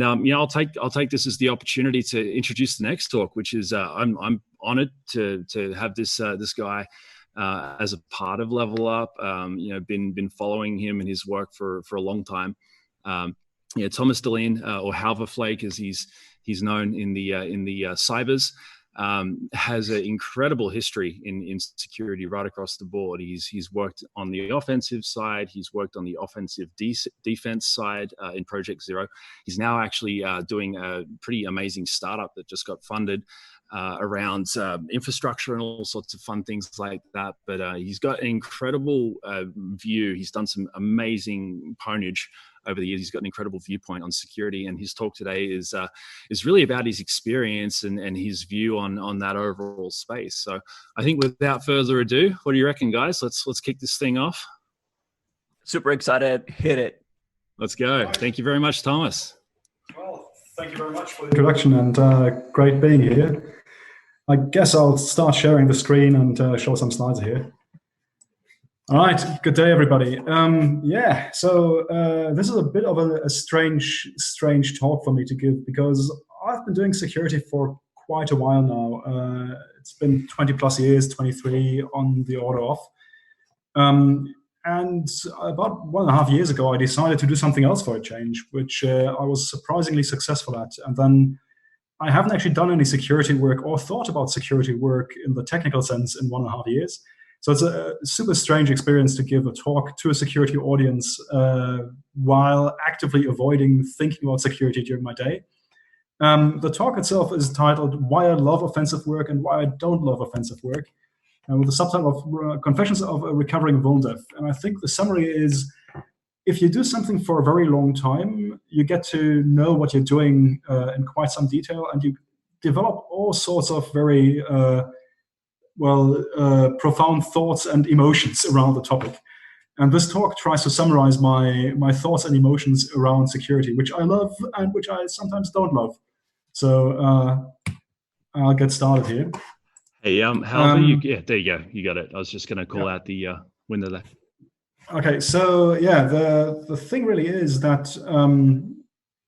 And I'll take this as the opportunity to introduce the next talk, which is I'm honored to have this guy as a part of Level Up. Been following him and his work for a long time. Thomas Dullien, or Halverflake as he's known in the cybers, has an incredible history in security right across the board. He's worked on the offensive side. He's worked on the offensive defense side in Project Zero. He's now actually doing a pretty amazing startup that just got funded around infrastructure and all sorts of fun things like that. But he's got an incredible view. He's done some amazing ponage over the years. He's got an incredible viewpoint on security, and his talk today is really about his experience and his view on that overall space. So I think without further ado, what do you reckon, guys? Let's kick this thing off. Super excited. Hit it. Let's go. Thank you very much, Thomas. Well, thank you very much for the introduction, and great being here. I guess I'll start sharing the screen and show some slides here. All right, good day, everybody. So this is a bit of a strange talk for me to give, because I've been doing security for quite a while now. It's been 20 plus years, 23 on the order of. And about 1.5 years ago, I decided to do something else for a change, which I was surprisingly successful at. And then I haven't actually done any security work or thought about security work in the technical sense in 1.5 years. So it's a super strange experience to give a talk to a security audience while actively avoiding thinking about security during my day. The talk itself is titled "Why I Love Offensive Work and Why I Don't Love Offensive Work," with the subtitle of "Confessions of a Recovering Vulnerdev." And I think the summary is, if you do something for a very long time, you get to know what you're doing in quite some detail, and you develop all sorts of very profound thoughts and emotions around the topic. And this talk tries to summarize my thoughts and emotions around security, which I love and which I sometimes don't love. So I'll get started here. Hey, there you go. You got it. I was just going to call out the window there. Okay, so yeah, the thing really is that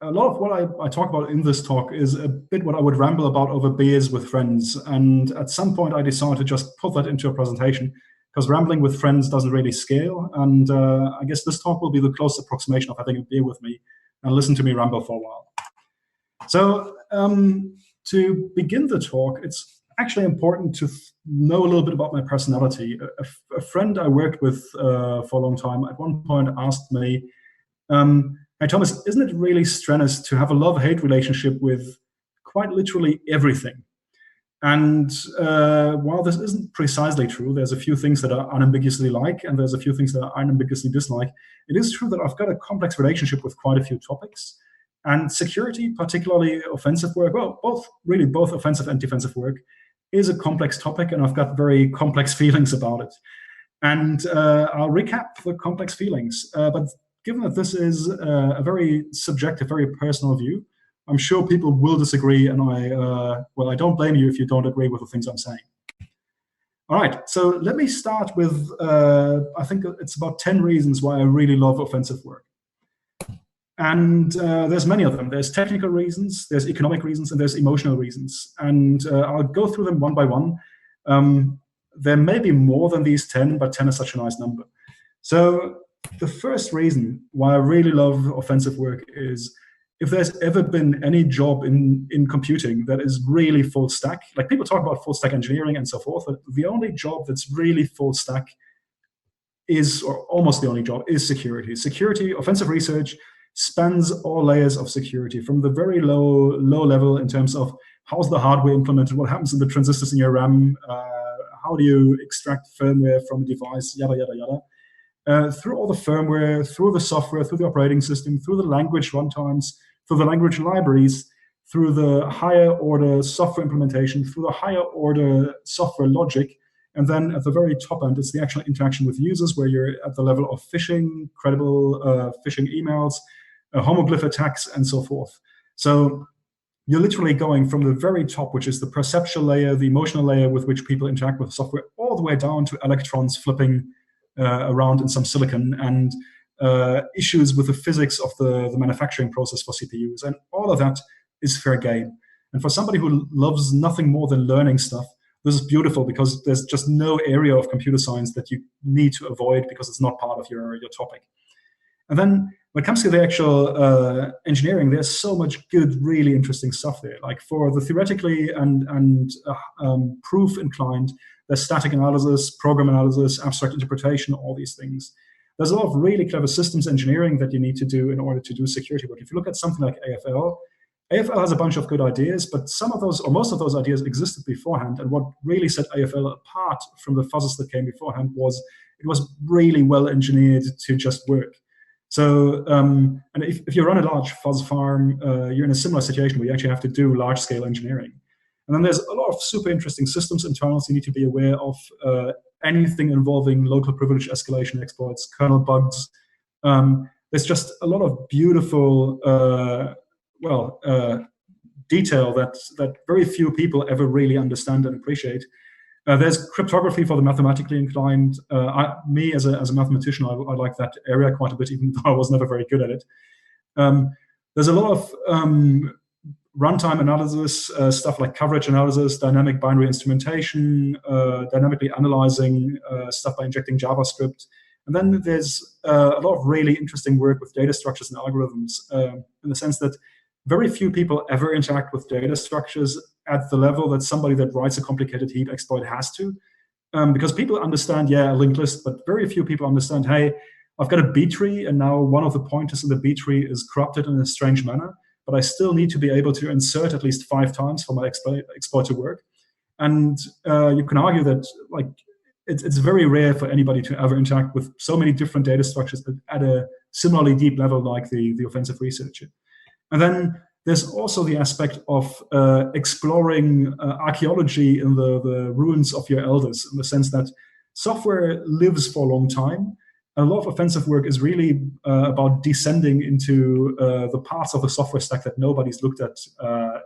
a lot of what I talk about in this talk is a bit what I would ramble about over beers with friends. And at some point I decided to just put that into a presentation, because rambling with friends doesn't really scale. And I guess this talk will be the close approximation of having a beer with me and listen to me ramble for a while. So to begin the talk, it's actually important to know a little bit about my personality. A friend I worked with for a long time at one point asked me, "Hey Thomas, isn't it really strenuous to have a love-hate relationship with quite literally everything?" And while this isn't precisely true, there's a few things that I unambiguously like, and there's a few things that I unambiguously dislike. It is true that I've got a complex relationship with quite a few topics. And security, particularly offensive work, well, both offensive and defensive work, is a complex topic, and I've got very complex feelings about it. And I'll recap the complex feelings. But given that this is a very subjective, very personal view, I'm sure people will disagree, and I don't blame you if you don't agree with the things I'm saying. All right, so let me start with, I think it's about 10 reasons why I really love offensive work. And there's many of them. There's technical reasons, there's economic reasons, and there's emotional reasons. And I'll go through them one by one. There may be more than these 10, but 10 is such a nice number. So the first reason why I really love offensive work is, if there's ever been any job in computing that is really full stack, like people talk about full stack engineering and so forth, but the only job that's really full stack is, or almost the only job, is security. Security, offensive research spans all layers of security, from the very low level in terms of how's the hardware implemented, what happens in the transistors in your RAM, how do you extract firmware from a device, yada, yada, yada. Through all the firmware, through the software, through the operating system, through the language runtimes, through the language libraries, through the higher order software implementation, through the higher order software logic, and then at the very top end, it's the actual interaction with users, where you're at the level of phishing, credible phishing emails, homoglyph attacks, and so forth. So you're literally going from the very top, which is the perceptual layer, the emotional layer with which people interact with software, all the way down to electrons flipping around in some silicon, and issues with the physics of the manufacturing process for CPUs. And all of that is fair game. And for somebody who loves nothing more than learning stuff, this is beautiful because there's just no area of computer science that you need to avoid because it's not part of your topic. And then when it comes to the actual engineering, there's so much good, really interesting stuff there. Like for the theoretically and proof inclined, there's static analysis, program analysis, abstract interpretation, all these things. There's a lot of really clever systems engineering that you need to do in order to do security work. If you look at something like AFL, AFL has a bunch of good ideas, but some of those, or most of those ideas existed beforehand. And what really set AFL apart from the fuzzes that came beforehand was it was really well engineered to just work. So, and if you run a large fuzz farm, you're in a similar situation where you actually have to do large-scale engineering. And then there's a lot of super interesting systems internals you need to be aware of, anything involving local privilege escalation exploits, kernel bugs. There's just a lot of beautiful, detail that very few people ever really understand and appreciate. There's cryptography for the mathematically inclined. Me, as a mathematician, I like that area quite a bit, even though I was never very good at it. There's a lot of runtime analysis, stuff like coverage analysis, dynamic binary instrumentation, dynamically analyzing stuff by injecting JavaScript. And then there's a lot of really interesting work with data structures and algorithms, in the sense that very few people ever interact with data structures at the level that somebody that writes a complicated heap exploit has to. Because people understand, a linked list, but very few people understand, hey, I've got a B tree, and now one of the pointers in the B tree is corrupted in a strange manner, but I still need to be able to insert at least 5 times for my exploit to work. And you can argue that it's very rare for anybody to ever interact with so many different data structures at a similarly deep level like the offensive researcher. And then there's also the aspect of exploring archaeology in the ruins of your elders, in the sense that software lives for a long time. And a lot of offensive work is really about descending into the parts of the software stack that nobody's looked at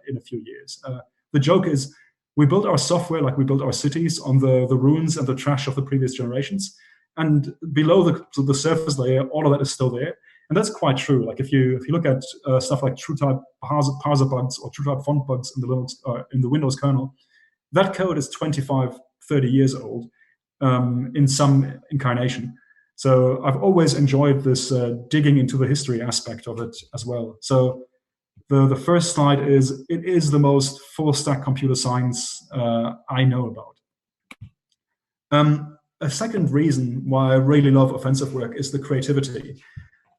in a few years. The joke is we built our software like we built our cities on the ruins and the trash of the previous generations. And below the surface layer, all of that is still there. And that's quite true. Like if you look at stuff like TrueType parser bugs or TrueType font bugs in the Windows kernel, that code is 25, 30 years old in some incarnation. So I've always enjoyed this digging into the history aspect of it as well. So the first slide is, it is the most full stack computer science I know about. A second reason why I really love offensive work is the creativity.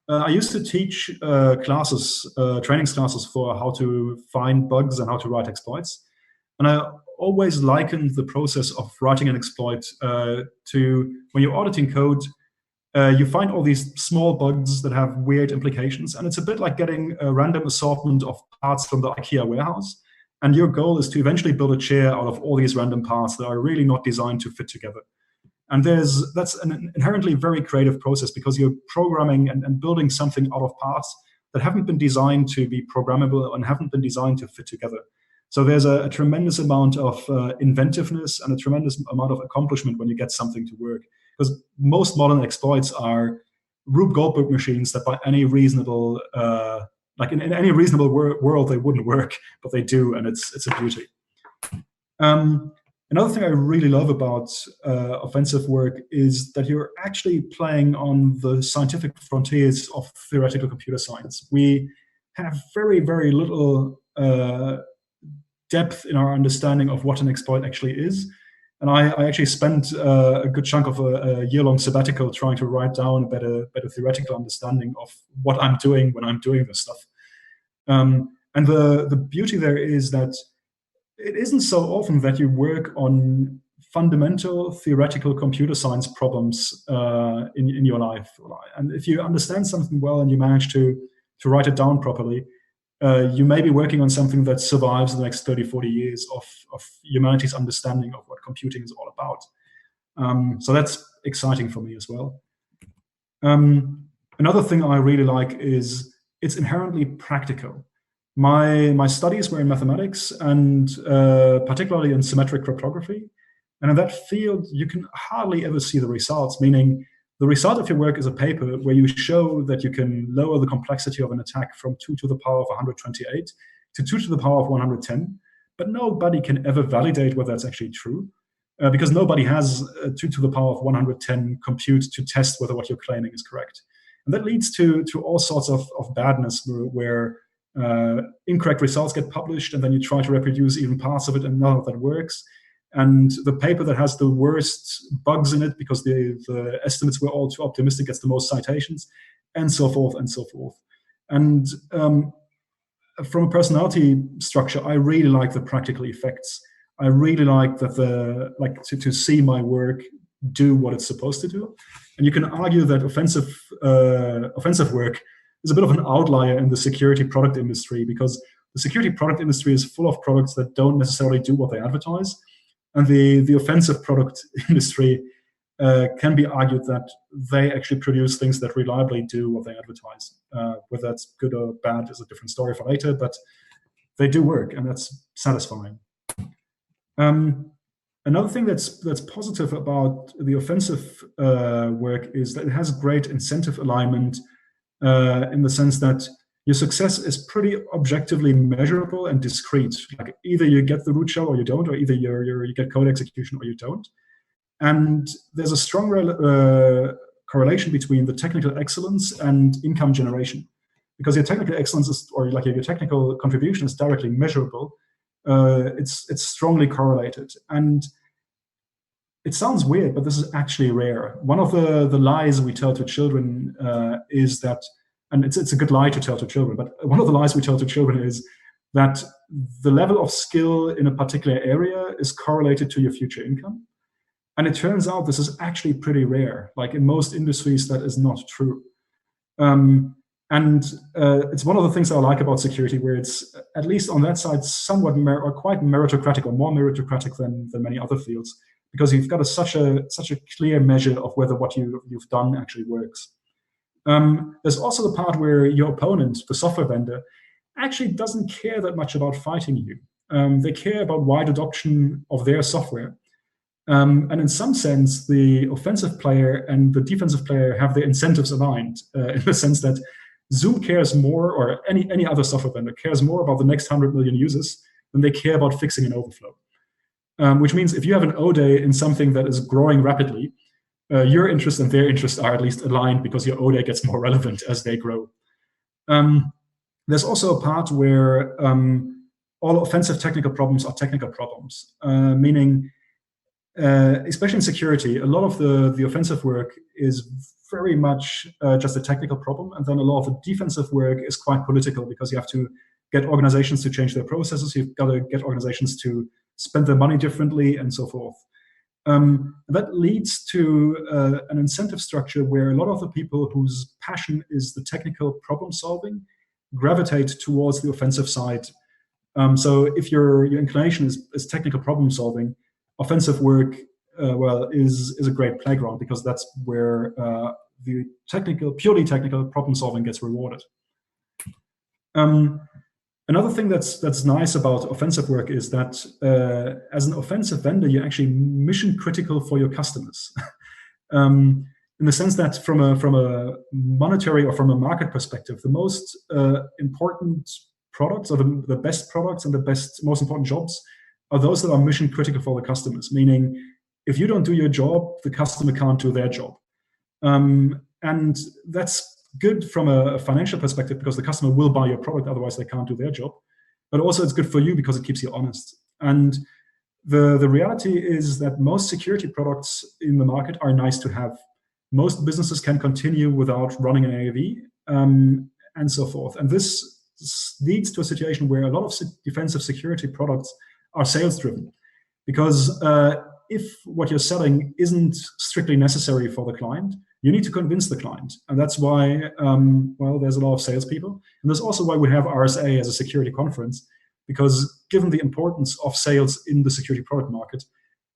I used to teach trainings classes for how to find bugs and how to write exploits. And I always likened the process of writing an exploit to when you're auditing code, you find all these small bugs that have weird implications. And it's a bit like getting a random assortment of parts from the IKEA warehouse. And your goal is to eventually build a chair out of all these random parts that are really not designed to fit together. And that's an inherently very creative process, because you're programming and building something out of parts that haven't been designed to be programmable and haven't been designed to fit together. So there's a tremendous amount of inventiveness and a tremendous amount of accomplishment when you get something to work. Because most modern exploits are Rube Goldberg machines that by any reasonable, in any reasonable world, they wouldn't work, but they do, and it's a beauty. Another thing I really love about offensive work is that you're actually playing on the scientific frontiers of theoretical computer science. We have very, very little depth in our understanding of what an exploit actually is. And I actually spent a good chunk of a year-long sabbatical trying to write down a better theoretical understanding of what I'm doing when I'm doing this stuff. And the beauty there is that it isn't so often that you work on fundamental theoretical computer science problems in your life. And if you understand something well and you manage to write it down properly, you may be working on something that survives the next 30, 40 years of humanity's understanding of what computing is all about. So that's exciting for me as well. Another thing I really like is it's inherently practical. My studies were in mathematics and particularly in symmetric cryptography. And in that field, you can hardly ever see the results, meaning the result of your work is a paper where you show that you can lower the complexity of an attack from 2 to the power of 128 to 2 to the power of 110, but nobody can ever validate whether that's actually true, because nobody has 2 to the power of 110 compute to test whether what you're claiming is correct. And that leads to all sorts of badness where incorrect results get published, and then you try to reproduce even parts of it, and none of that works. And the paper that has the worst bugs in it, because the estimates were all too optimistic, gets the most citations, and so forth and so forth. And from a personality structure, I really like the practical effects. I really like that to see my work do what it's supposed to do. And you can argue that offensive work is a bit of an outlier in the security product industry, because the security product industry is full of products that don't necessarily do what they advertise. And the offensive product industry can be argued that they actually produce things that reliably do what they advertise. Whether that's good or bad is a different story for later, but they do work, and that's satisfying. Another thing that's positive about the offensive work is that it has great incentive alignment, in the sense that your success is pretty objectively measurable and discrete. Like either you get the root shell or you don't, or either you get code execution or you don't. And there's a strong correlation between the technical excellence and income generation, because your technical excellence or your technical contribution is directly measurable. It's strongly correlated. And it sounds weird, but this is actually rare. One of the lies we tell to children is that, and it's a good lie to tell to children, but one of the lies we tell to children is that the level of skill in a particular area is correlated to your future income. And it turns out this is actually pretty rare. Like in most industries, that is not true. It's one of the things I like about security, where it's, at least on that side, somewhat or quite meritocratic, or more meritocratic than many other fields, because you've got such a clear measure of whether what you've done actually works. There's also the part where your opponent, the software vendor, actually doesn't care that much about fighting you. They care about wide adoption of their software. And in some sense, the offensive player and the defensive player have their incentives aligned, in the sense that Zoom cares more, or any other software vendor cares more about the next 100 million users than they care about fixing an overflow. Which means if you have an O-day in something that is growing rapidly, your interest and their interests are at least aligned, because your O-day gets more relevant as they grow. There's also a part where all offensive technical problems are technical problems, meaning, especially in security, a lot of the offensive work is very much just a technical problem, and then a lot of the defensive work is quite political, because you have to get organizations to change their processes, you've got to get organizations to spend their money differently, and so forth. That leads to an incentive structure where a lot of the people whose passion is the technical problem solving gravitate towards the offensive side. So if your inclination is technical problem solving, offensive work is a great playground, because that's where the purely technical problem solving gets rewarded. Another thing that's nice about offensive work is that as an offensive vendor, you're actually mission critical for your customers. In the sense that from a monetary or from a market perspective, the most important products, or the best products and the most important jobs, are those that are mission critical for the customers. Meaning, if you don't do your job, the customer can't do their job. And that's good from a financial perspective, because the customer will buy your product, otherwise they can't do their job. But also it's good for you, because it keeps you honest. And the reality is that most security products in the market are nice to have. Most businesses can continue without running an AAV, and so forth. And this leads to a situation where a lot of defensive security products are sales driven, because if what you're selling isn't strictly necessary for the client, you need to convince the client. And that's why, there's a lot of salespeople. And that's also why we have RSA as a security conference, because given the importance of sales in the security product market,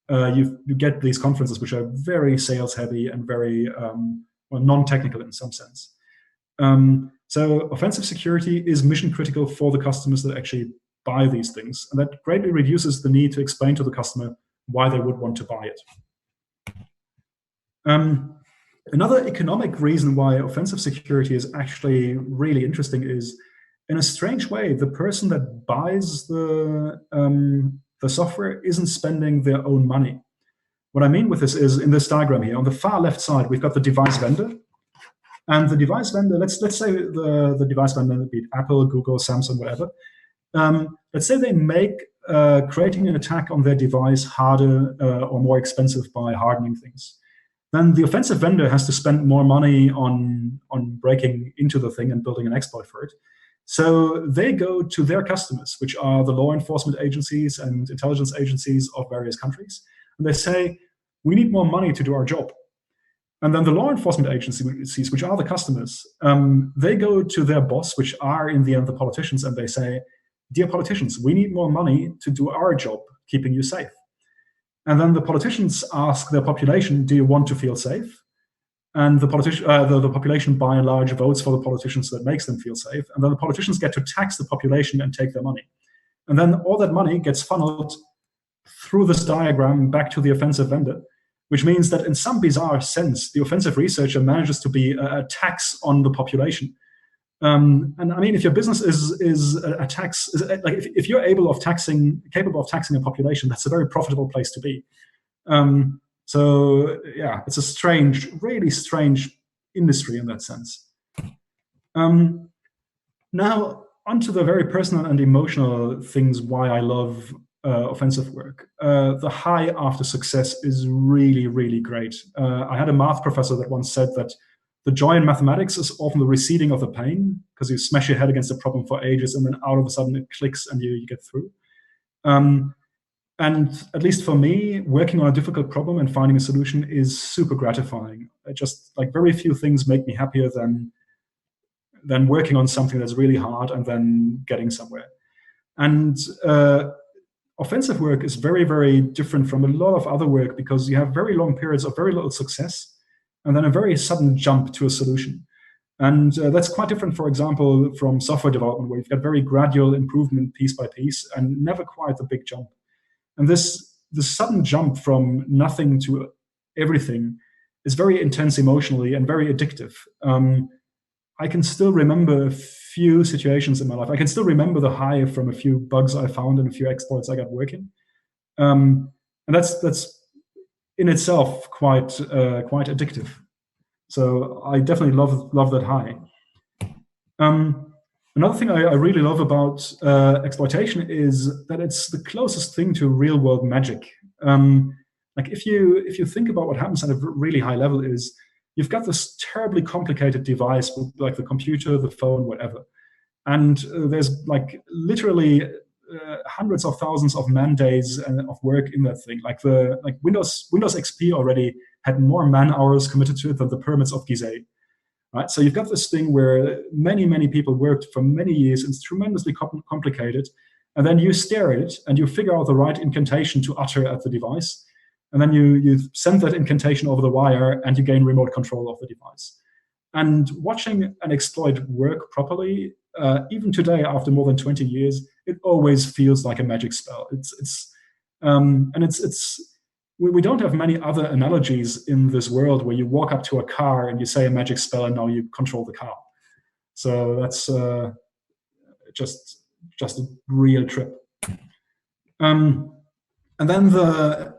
you get these conferences which are very sales heavy and very non-technical in some sense. So offensive security is mission critical for the customers that actually buy these things. And that greatly reduces the need to explain to the customer why they would want to buy it. Another economic reason why offensive security is actually really interesting is, in a strange way, the person that buys the software isn't spending their own money. What I mean with this is, in this diagram here, on the far left side, we've got the device vendor. And the device vendor, let's say the device vendor, be it Apple, Google, Samsung, whatever. Let's say they make creating an attack on their device harder or more expensive by hardening things. Then the offensive vendor has to spend more money on breaking into the thing and building an exploit for it. So they go to their customers, which are the law enforcement agencies and intelligence agencies of various countries, and they say, we need more money to do our job. And then the law enforcement agencies, which are the customers, they go to their boss, which are in the end the politicians, and they say, dear politicians, we need more money to do our job, keeping you safe. And then the politicians ask their population, do you want to feel safe? And the population, by and large, votes for the politicians that makes them feel safe. And then the politicians get to tax the population and take their money. And then all that money gets funneled through this diagram back to the offensive vendor, which means that in some bizarre sense, the offensive researcher manages to be a tax on the population. And I mean, if your business is a tax, like if you're capable of taxing a population, that's a very profitable place to be. So yeah, it's a really strange industry in that sense. Now, onto the very personal and emotional things why I love offensive work. The high after success is really, really great. I had a math professor that once said that the joy in mathematics is often the receding of the pain, because you smash your head against a problem for ages and then out of a sudden it clicks and you get through. And at least for me, working on a difficult problem and finding a solution is super gratifying. Just like very few things make me happier than working on something that's really hard and then getting somewhere. And offensive work is very, very different from a lot of other work because you have very long periods of very little success and then a very sudden jump to a solution. And that's quite different, for example, from software development, where you've got very gradual improvement piece by piece and never quite the big jump. And this sudden jump from nothing to everything is very intense emotionally and very addictive. I can still remember a few situations in my life. I can still remember the high from a few bugs I found and a few exploits I got working. And that's in itself quite addictive. So I definitely love that high. Another thing I really love about exploitation is that it's the closest thing to real world magic. Like if you think about what happens at a really high level is you've got this terribly complicated device like the computer, the phone, whatever. And there's like literally hundreds of thousands of man days of work in that thing. Like Windows XP already had more man hours committed to it than the pyramids of Gizeh. Right? So you've got this thing where many, many people worked for many years. It's tremendously complicated. And then you stare at it and you figure out the right incantation to utter at the device. And then you send that incantation over the wire and you gain remote control of the device. And watching an exploit work properly, even today, after more than 20 years, it always feels like a magic spell. We don't have many other analogies in this world where you walk up to a car and you say a magic spell and now you control the car. So that's just a real trip. And then the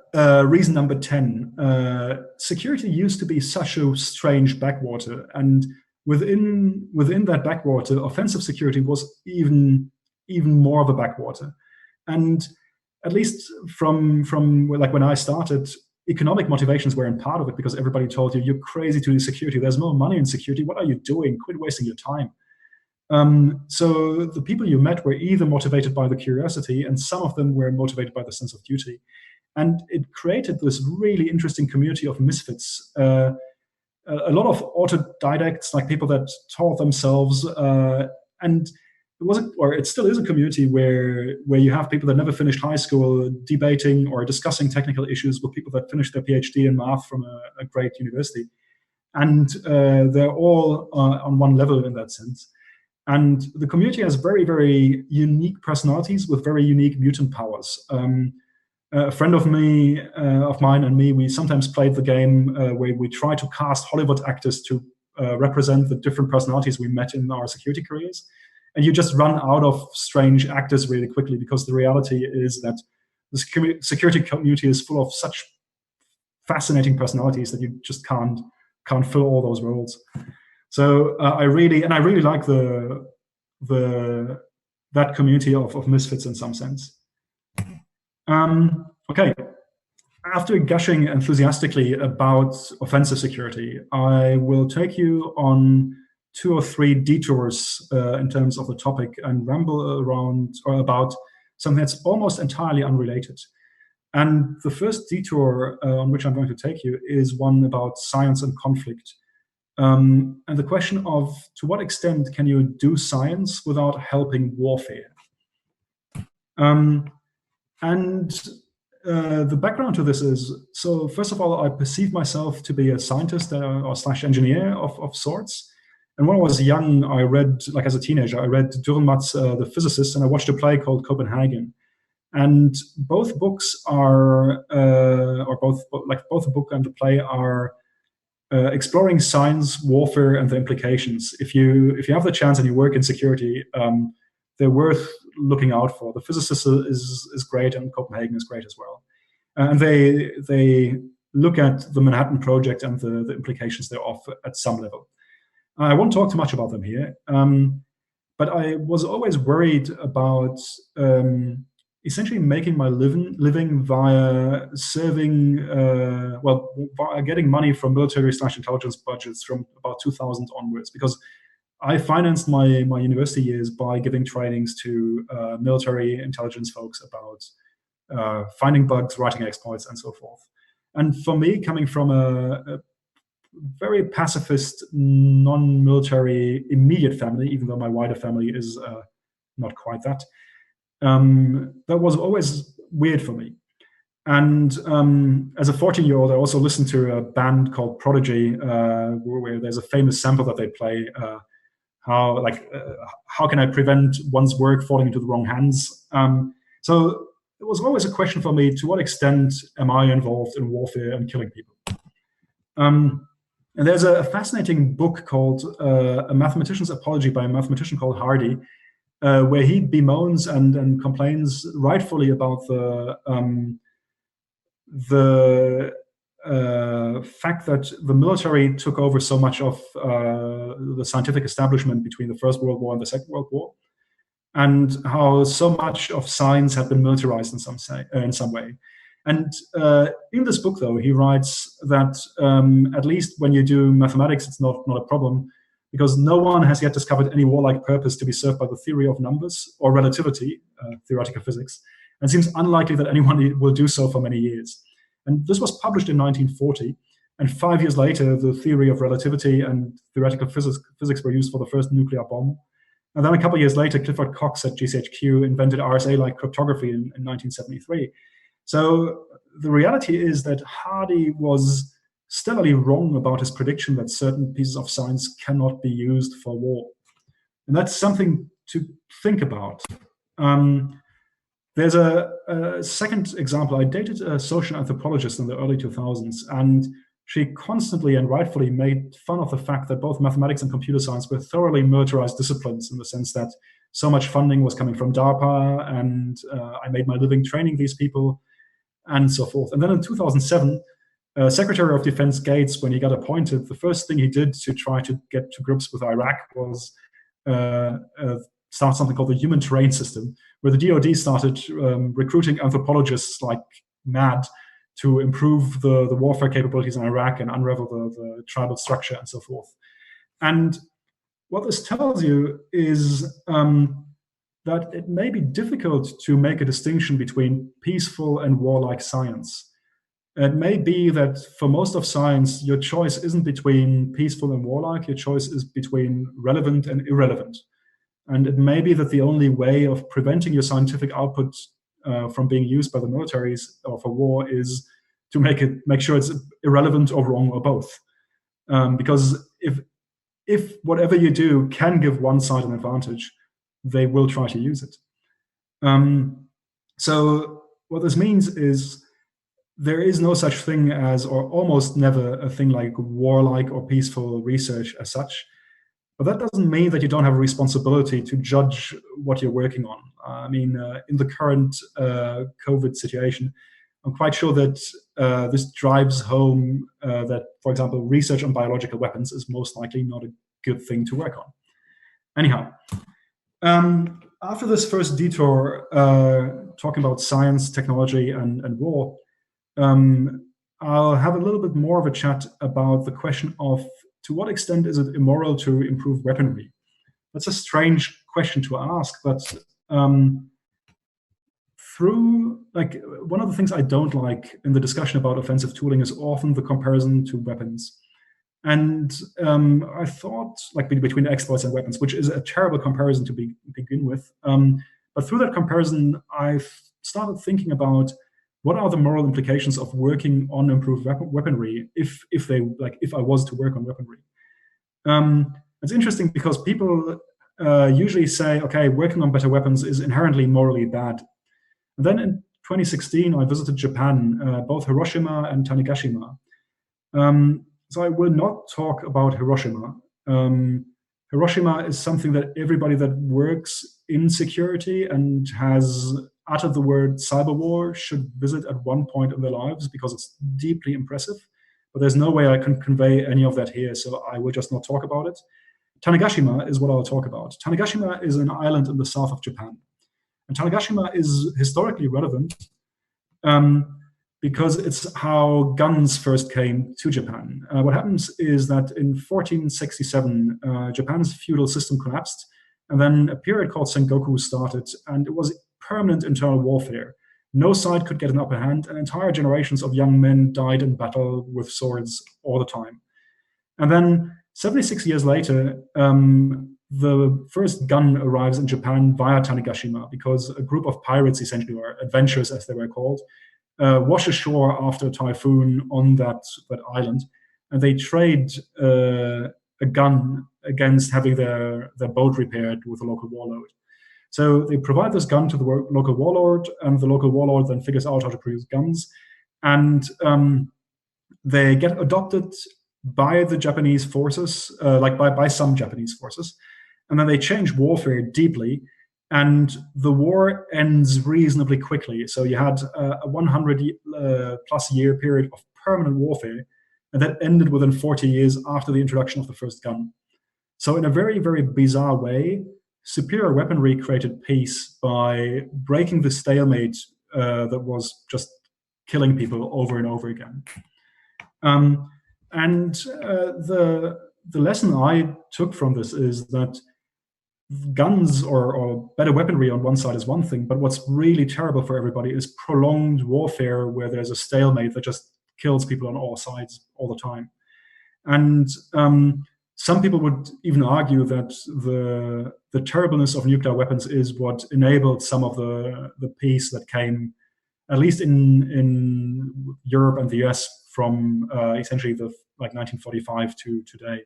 reason number 10, security used to be such a strange backwater, and within that backwater, offensive security was even more of a backwater. And at least from like when I started, economic motivations weren't part of it because everybody told you, you're crazy to do security. There's no money in security. What are you doing? Quit wasting your time. So the people you met were either motivated by the curiosity, and some of them were motivated by the sense of duty. And it created this really interesting community of misfits. A lot of autodidacts, like people that taught themselves, and it still is a community where you have people that never finished high school debating or discussing technical issues with people that finished their PhD in math from a great university. And they're all on one level in that sense. And the community has very, very unique personalities with very unique mutant powers. A friend of mine and me, we sometimes played the game where we try to cast Hollywood actors to represent the different personalities we met in our security careers. And you just run out of strange actors really quickly, because the reality is that the security community is full of such fascinating personalities that you just can't fill all those roles. So I really like that community of misfits in some sense. Okay. After gushing enthusiastically about offensive security, I will take you on 2 or 3 detours in terms of the topic and ramble around or about something that's almost entirely unrelated. And the first detour on which I'm going to take you is one about science and conflict. And the question of, to what extent can you do science without helping warfare? The background to this is, so first of all, I perceive myself to be a scientist or / engineer of sorts. And when I was young, I read, like as a teenager, I read Dullien, The Physicist, and I watched a play called Copenhagen. And both books are, both the book and the play are exploring science, warfare, and the implications. If you have the chance and you work in security, they're worth looking out for. The Physicist is great, and Copenhagen is great as well. And they look at the Manhattan Project and the implications thereof at some level. I won't talk too much about them here, but I was always worried about essentially making my living via serving, via getting money from military / intelligence budgets from about 2000 onwards, because I financed my university years by giving trainings to military intelligence folks about finding bugs, writing exploits, and so forth. And for me, coming from a very pacifist, non-military immediate family, even though my wider family is not quite that, that was always weird for me. And as a 14-year-old, I also listened to a band called Prodigy, where there's a famous sample that they play, how can I prevent one's work falling into the wrong hands? So it was always a question for me, to what extent am I involved in warfare and killing people? And there's a fascinating book called A Mathematician's Apology by a mathematician called Hardy, where he bemoans and complains rightfully about the fact that the military took over so much of the scientific establishment between the First World War and the Second World War, and how so much of science had been militarized in some way. And in this book, though, he writes that at least when you do mathematics, it's not a problem, because no one has yet discovered any warlike purpose to be served by the theory of numbers or relativity, theoretical physics, and it seems unlikely that anyone will do so for many years. And this was published in 1940, and 5 years later, the theory of relativity and theoretical physics were used for the first nuclear bomb. And then a couple of years later, Clifford Cox at GCHQ invented RSA-like cryptography in 1973. So the reality is that Hardy was stellarly wrong about his prediction that certain pieces of science cannot be used for war. And that's something to think about. There's a second example. I dated a social anthropologist in the early 2000s, and she constantly and rightfully made fun of the fact that both mathematics and computer science were thoroughly militarized disciplines, in the sense that so much funding was coming from DARPA, and I made my living training these people, and so forth. And then in 2007, Secretary of Defense Gates, when he got appointed, the first thing he did to try to get to grips with Iraq was start something called the Human Terrain System, where the DoD started recruiting anthropologists like mad to improve the warfare capabilities in Iraq and unravel the tribal structure and so forth. And what this tells you is that it may be difficult to make a distinction between peaceful and warlike science. It may be that for most of science, your choice isn't between peaceful and warlike, your choice is between relevant and irrelevant. And it may be that the only way of preventing your scientific output from being used by the militaries or for war is to make sure it's irrelevant or wrong or both. Because if whatever you do can give one side an advantage, they will try to use it. So what this means is there is no such thing as, or almost never a thing like warlike or peaceful research as such. But that doesn't mean that you don't have a responsibility to judge what you're working on. I mean, in the current COVID situation, I'm quite sure that this drives home that, for example, research on biological weapons is most likely not a good thing to work on. Anyhow, after this first detour, talking about science, technology, and war, I'll have a little bit more of a chat about the question of to what extent is it immoral to improve weaponry? That's a strange question to ask, but one of the things I don't like in the discussion about offensive tooling is often the comparison to weapons. And I thought, like between exploits and weapons, which is a terrible comparison to begin with. But through that comparison, I've started thinking about what are the moral implications of working on improved weaponry if I was to work on weaponry. It's interesting because people usually say, okay, working on better weapons is inherently morally bad. And then in 2016, I visited Japan, both Hiroshima and Tanegashima. So I will not talk about Hiroshima. Hiroshima is something that everybody that works in security and has uttered the word cyber war should visit at one point in their lives because it's deeply impressive. But there's no way I can convey any of that here, so I will just not talk about it. Tanegashima is what I'll talk about. Tanegashima is an island in the south of Japan. And Tanegashima is historically relevant because it's how guns first came to Japan. What happens is that in 1467, Japan's feudal system collapsed, and then a period called Sengoku started, and it was permanent internal warfare. No side could get an upper hand, and entire generations of young men died in battle with swords all the time. And then 76 years later, the first gun arrives in Japan via Tanegashima because a group of pirates, essentially, or adventurers as they were called, wash ashore after a typhoon on that island, and they trade a gun against having their boat repaired with a local warlord. So they provide this gun to the local warlord, and the local warlord then figures out how to produce guns, and they get adopted by the Japanese forces, by some Japanese forces, and then they change warfare deeply, and the war ends reasonably quickly. So you had a 100 plus year period of permanent warfare, and that ended within 40 years after the introduction of the first gun. So in a very, very bizarre way, superior weaponry created peace by breaking the stalemate that was just killing people over and over again. The lesson I took from this is that guns or better weaponry on one side is one thing, but what's really terrible for everybody is prolonged warfare where there's a stalemate that just kills people on all sides all the time. And some people would even argue that the terribleness of nuclear weapons is what enabled some of the peace that came, at least in Europe and the US, from essentially 1945 to today.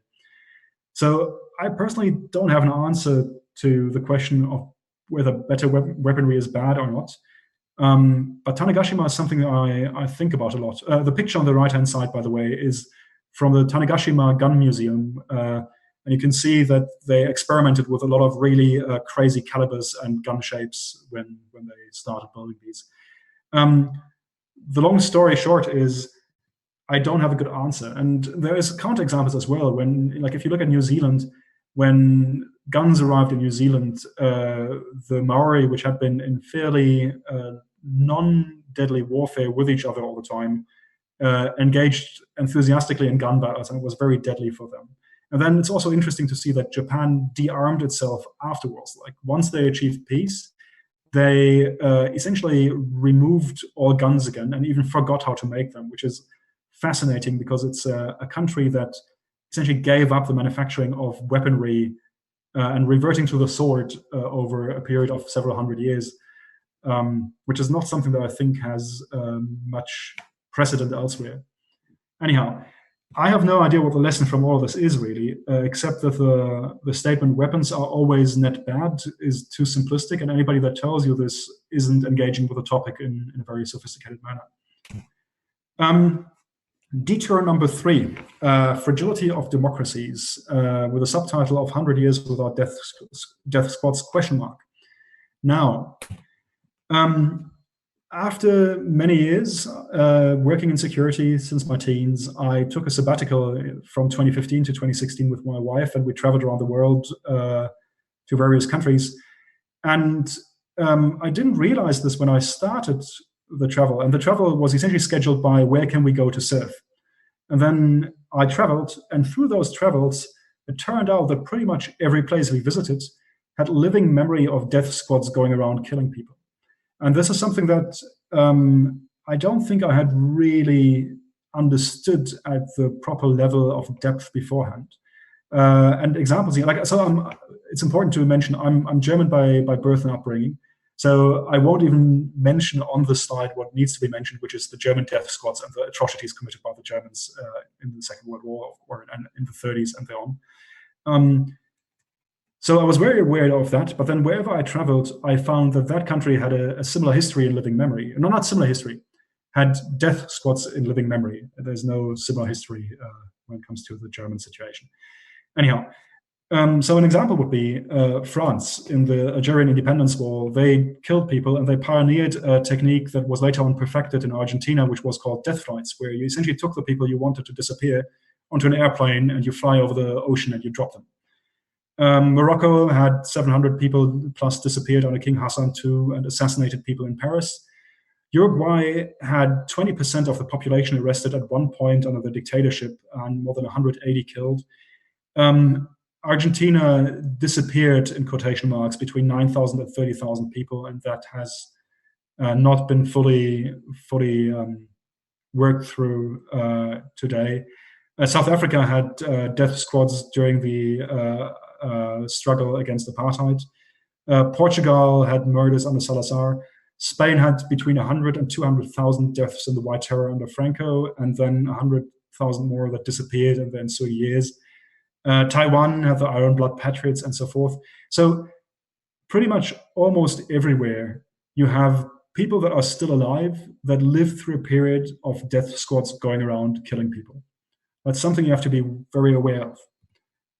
So I personally don't have an answer to the question of whether better weaponry is bad or not. But Tanegashima is something that I think about a lot. The picture on the right-hand side, by the way, is from the Tanegashima Gun Museum. And you can see that they experimented with a lot of really crazy calibers and gun shapes when they started building these. The long story short is I don't have a good answer. And there is counterexamples as well. If you look at New Zealand, when guns arrived in New Zealand, the Maori, which had been in fairly non-deadly warfare with each other all the time, engaged enthusiastically in gun battles, and it was very deadly for them. And then it's also interesting to see that Japan de-armed itself afterwards. Like once they achieved peace, they essentially removed all guns again and even forgot how to make them, which is fascinating because it's a country that essentially gave up the manufacturing of weaponry and reverting to the sword over a period of several hundred years, which is not something that I think has much precedent elsewhere. Anyhow, I have no idea what the lesson from all of this is really, except that the statement "weapons are always net bad" is too simplistic, and anybody that tells you this isn't engaging with the topic in a very sophisticated manner. Detour number 3, fragility of democracies, with a subtitle of 100 Years Without Death Squads ? Now, after many years working in security since my teens, I took a sabbatical from 2015 to 2016 with my wife, and we traveled around the world to various countries. And I didn't realize this when I started the travel. And the travel was essentially scheduled by where can we go to surf. And then I traveled, and through those travels, it turned out that pretty much every place we visited had living memory of death squads going around killing people. And this is something that I don't think I had really understood at the proper level of depth beforehand. And examples, it's important to mention I'm German by birth and upbringing. So I won't even mention on the slide what needs to be mentioned, which is the German death squads and the atrocities committed by the Germans in the Second World War or in the 30s and thereon. So I was very aware of that, but then wherever I traveled, I found that country had a similar history in living memory. No, not similar history, had death squads in living memory. There's no similar history when it comes to the German situation. Anyhow, so an example would be France in the Algerian independence war. They killed people and they pioneered a technique that was later on perfected in Argentina, which was called death flights, where you essentially took the people you wanted to disappear onto an airplane and you fly over the ocean and you drop them. Morocco had 700 people plus disappeared under King Hassan II and assassinated people in Paris. Uruguay had 20% of the population arrested at one point under the dictatorship and more than 180 killed. Argentina disappeared, in quotation marks, between 9,000 and 30,000 people, and that has not been fully worked through today. South Africa had death squads during the struggle against apartheid. Portugal had murders under Salazar. Spain had between 100 and 200,000 deaths in the White Terror under Franco, and then 100,000 more that disappeared in the ensuing years. Taiwan had the Iron Blood Patriots and so forth. So pretty much almost everywhere you have people that are still alive that live through a period of death squads going around killing people. That's something you have to be very aware of.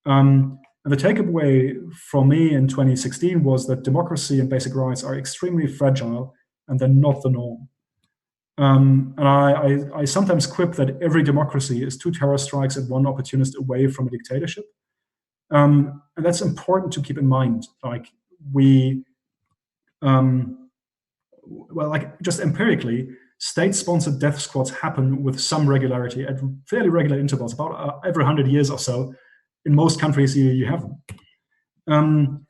And the takeaway for me in 2016 was that democracy and basic rights are extremely fragile and they're not the norm. And I sometimes quip that every democracy is 2 terror strikes and 1 opportunist away from a dictatorship. And that's important to keep in mind. Like just empirically, state-sponsored death squads happen with some regularity at fairly regular intervals, about every 100 years or so. In most countries, you have them.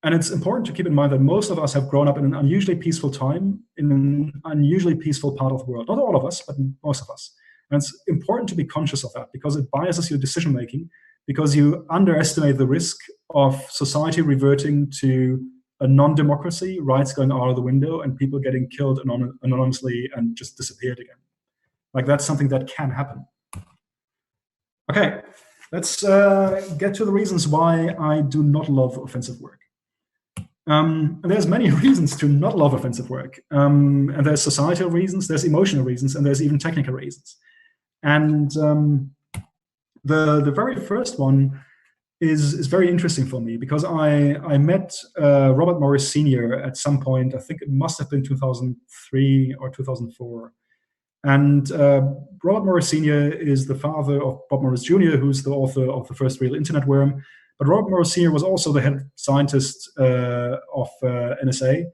And it's important to keep in mind that most of us have grown up in an unusually peaceful time, in an unusually peaceful part of the world. Not all of us, but most of us. And it's important to be conscious of that because it biases your decision-making, because you underestimate the risk of society reverting to a non-democracy, rights going out of the window, and people getting killed anonymously and just disappeared again. Like, that's something that can happen. Okay, let's get to the reasons why I do not love offensive work. There's many reasons to not love offensive work. And there's societal reasons, there's emotional reasons, and there's even technical reasons. And the very first one is very interesting for me because I met Robert Morris Sr. at some point. I think it must have been 2003 or 2004. And Robert Morris Sr. is the father of Bob Morris Jr., who's the author of the first real internet worm. But Robert Morris Sr. was also the head scientist of NSA.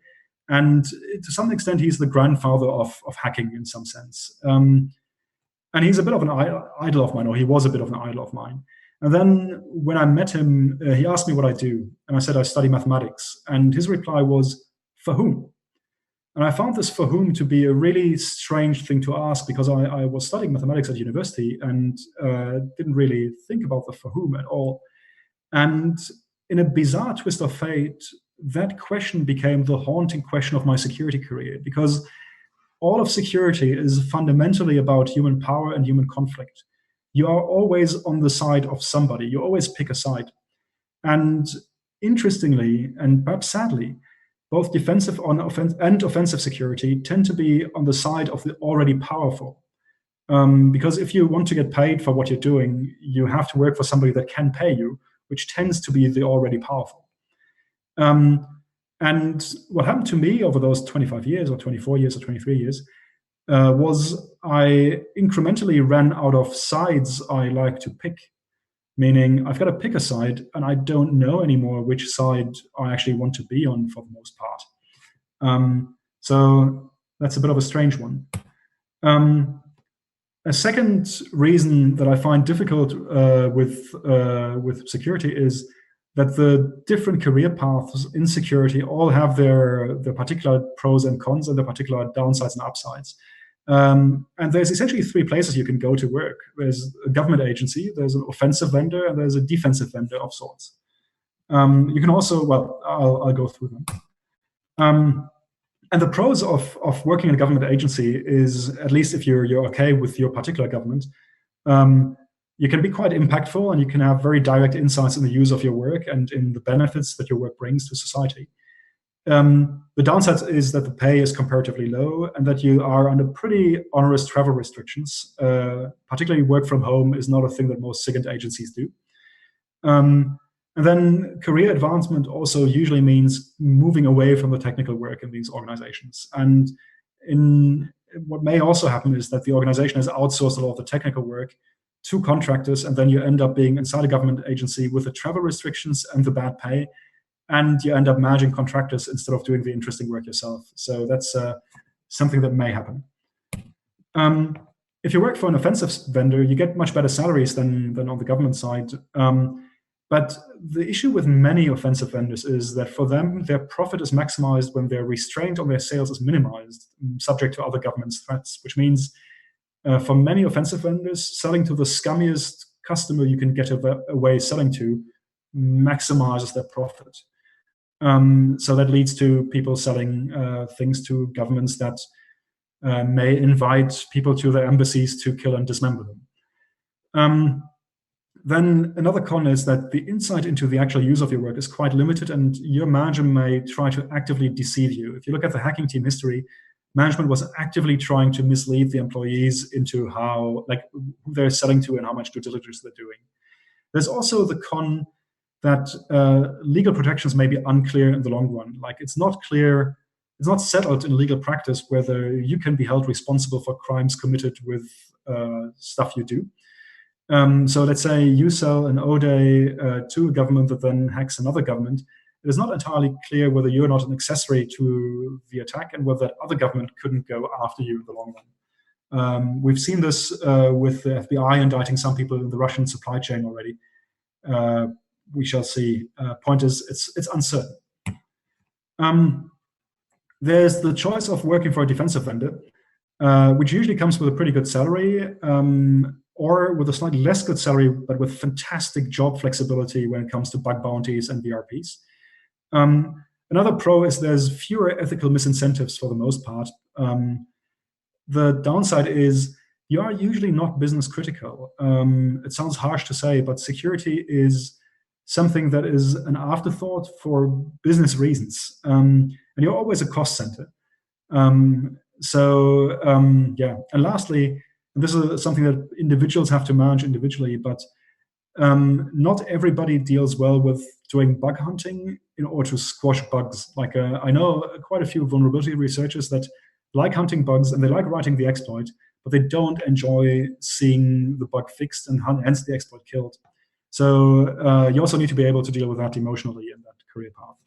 And to some extent, he's the grandfather of hacking in some sense. And he's a bit of an idol of mine, or he was a bit of an idol of mine. And then when I met him, he asked me what I do. And I said, I study mathematics. And his reply was, for whom? And I found this for whom to be a really strange thing to ask because I was studying mathematics at university and didn't really think about the for whom at all. And in a bizarre twist of fate, that question became the haunting question of my security career, because all of security is fundamentally about human power and human conflict. you are always on the side of somebody. You always pick a side. And interestingly, and perhaps sadly, both defensive and offensive security tend to be on the side of the already powerful. Because if you want to get paid for what you're doing, you have to work for somebody that can pay you, which tends to be the already powerful. And what happened to me over those 25 years or 24 years or 23 years was I incrementally ran out of sides I like to pick, meaning I've got to pick a side and I don't know anymore which side I actually want to be on for the most part. So that's a bit of a strange one. A second reason that I find difficult with security is that the different career paths in security all have their particular pros and cons and their particular downsides and upsides. And there's essentially three places you can go to work. There's a government agency, there's an offensive vendor, and there's a defensive vendor of sorts. You can also, well, I'll go through them. And the pros of working in a government agency is, at least if you're okay with your particular government, you can be quite impactful and you can have very direct insights in the use of your work and in the benefits that your work brings to society. The downside is that the pay is comparatively low and that you are under pretty onerous travel restrictions. Particularly work from home is not a thing that most SIGINT agencies do. And then career advancement also usually means moving away from the technical work in these organizations. And what may also happen is that the organization has outsourced a lot of the technical work to contractors, and then you end up being inside a government agency with the travel restrictions and the bad pay, and you end up managing contractors instead of doing the interesting work yourself. So that's something that may happen. If you work for an offensive vendor, you get much better salaries than on the government side. But the issue with many offensive vendors is that for them, their profit is maximized when their restraint on their sales is minimized, subject to other government's threats, which means for many offensive vendors, selling to the scummiest customer you can get away selling to maximizes their profit. So that leads to people selling things to governments that may invite people to their embassies to kill and dismember them. Then another con is that the insight into the actual use of your work is quite limited, and your manager may try to actively deceive you. If you look at the hacking team history, management was actively trying to mislead the employees into who they're selling to and how much due diligence they're doing. There's also the con that legal protections may be unclear in the long run. Like, it's not clear, it's not settled in legal practice whether you can be held responsible for crimes committed with stuff you do. So let's say you sell an O-Day to a government that then hacks another government. It is not entirely clear whether you're not an accessory to the attack and whether that other government couldn't go after you in the long run. We've seen this with the FBI indicting some people in the Russian supply chain already. We shall see. Point is, it's uncertain. There's the choice of working for a defensive vendor, which usually comes with a pretty good salary, or with a slightly less good salary, but with fantastic job flexibility when it comes to bug bounties and VRPs. Another pro is there's fewer ethical misincentives for the most part. The downside is you are usually not business critical. It sounds harsh to say, but security is something that is an afterthought for business reasons. And you're always a cost center. Yeah. And lastly, and this is something that individuals have to manage individually, but not everybody deals well with doing bug hunting in order to squash bugs. Like I know quite a few vulnerability researchers that like hunting bugs and they like writing the exploit, but they don't enjoy seeing the bug fixed and hence the exploit killed. So you also need to be able to deal with that emotionally in that career path.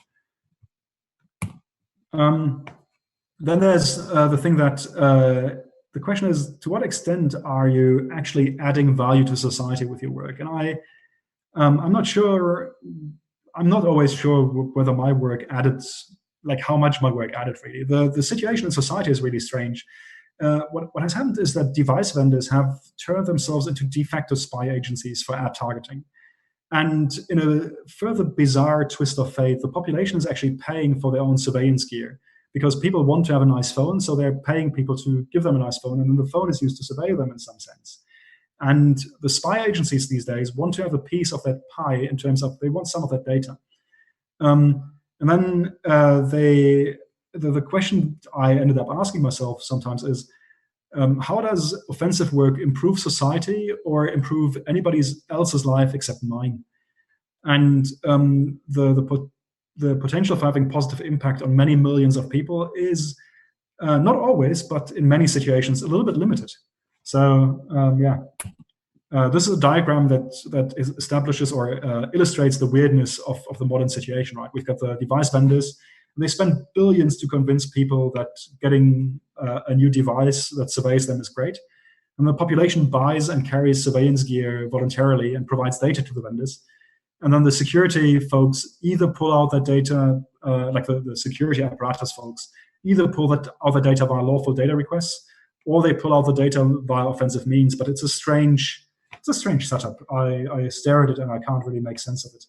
Then there's the thing that the question is, to what extent are you actually adding value to society with your work? And I'm not sure. I'm not always sure whether my work added, like how much my work added really. The situation in society is really strange. What has happened is that device vendors have turned themselves into de facto spy agencies for ad targeting. And in a further bizarre twist of fate, the population is actually paying for their own surveillance gear because people want to have a nice phone, so they're paying people to give them a nice phone, and then the phone is used to surveil them in some sense. And the spy agencies these days want to have a piece of that pie in terms of they want some of that data. And then the question I ended up asking myself sometimes is, how does offensive work improve society or improve anybody else's life except mine? And the potential for having positive impact on many millions of people is not always, but in many situations, a little bit limited. So this is a diagram that establishes or illustrates the weirdness of the modern situation. Right, we've got the device vendors, and they spend billions to convince people that getting a new device that surveys them is great. And the population buys and carries surveillance gear voluntarily and provides data to the vendors. And then the security folks either pull out that data, like the security apparatus folks, either pull out the data via lawful data requests, or they pull out the data via offensive means. But it's a strange setup. I stare at it and I can't really make sense of it.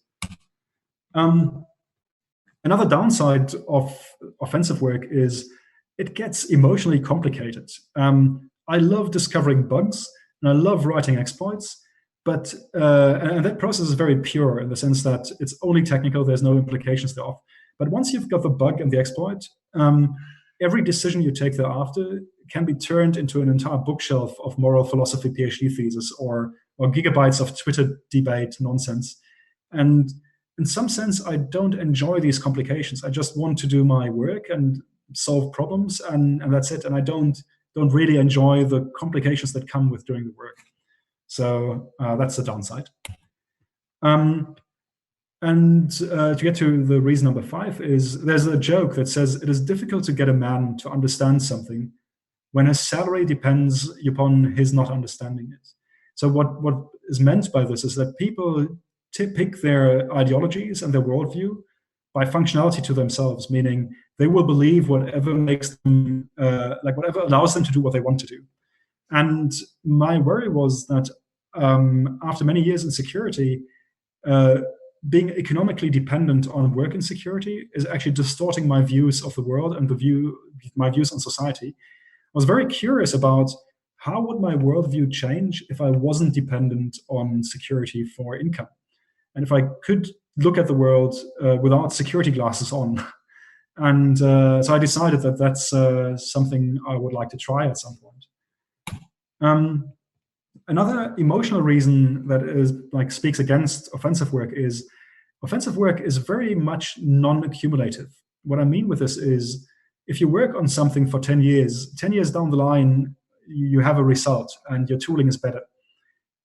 Another downside of offensive work is it gets emotionally complicated. I love discovering bugs and I love writing exploits. But and that process is very pure in the sense that it's only technical. There's no implications thereof. But once you've got the bug and the exploit, every decision you take thereafter can be turned into an entire bookshelf of moral philosophy PhD thesis or gigabytes of Twitter debate nonsense. And in some sense, I don't enjoy these complications. I just want to do my work and solve problems, and that's it. And I don't really enjoy the complications that come with doing the work. So that's the downside. And to get to the reason number 5 is there's a joke that says it is difficult to get a man to understand something when his salary depends upon his not understanding it. So what is meant by this is that people pick their ideologies and their worldview by functionality to themselves, meaning they will believe whatever makes them, whatever allows them to do what they want to do. And my worry was that after many years in security, being economically dependent on work in security is actually distorting my views of the world and my views on society. I was very curious about how would my worldview change if I wasn't dependent on security for income, and if I could look at the world without security glasses on. And so I decided that that's something I would like to try at some point. Another emotional reason that is speaks against offensive work is very much non-accumulative. What I mean with this is if you work on something for 10 years down the line, you have a result and your tooling is better.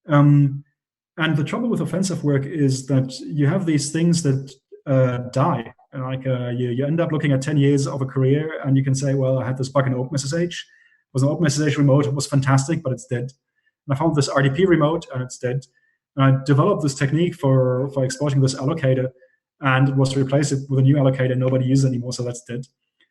And the trouble with offensive work is that you have these things that die. You end up looking at 10 years of a career and you can say, well, I had this bug in OpenSSH. It was an OpenSSH remote. It was fantastic, but it's dead. And I found this RDP remote and it's dead. And I developed this technique for exploiting this allocator, and it was replaced with a new allocator nobody uses anymore, so that's dead.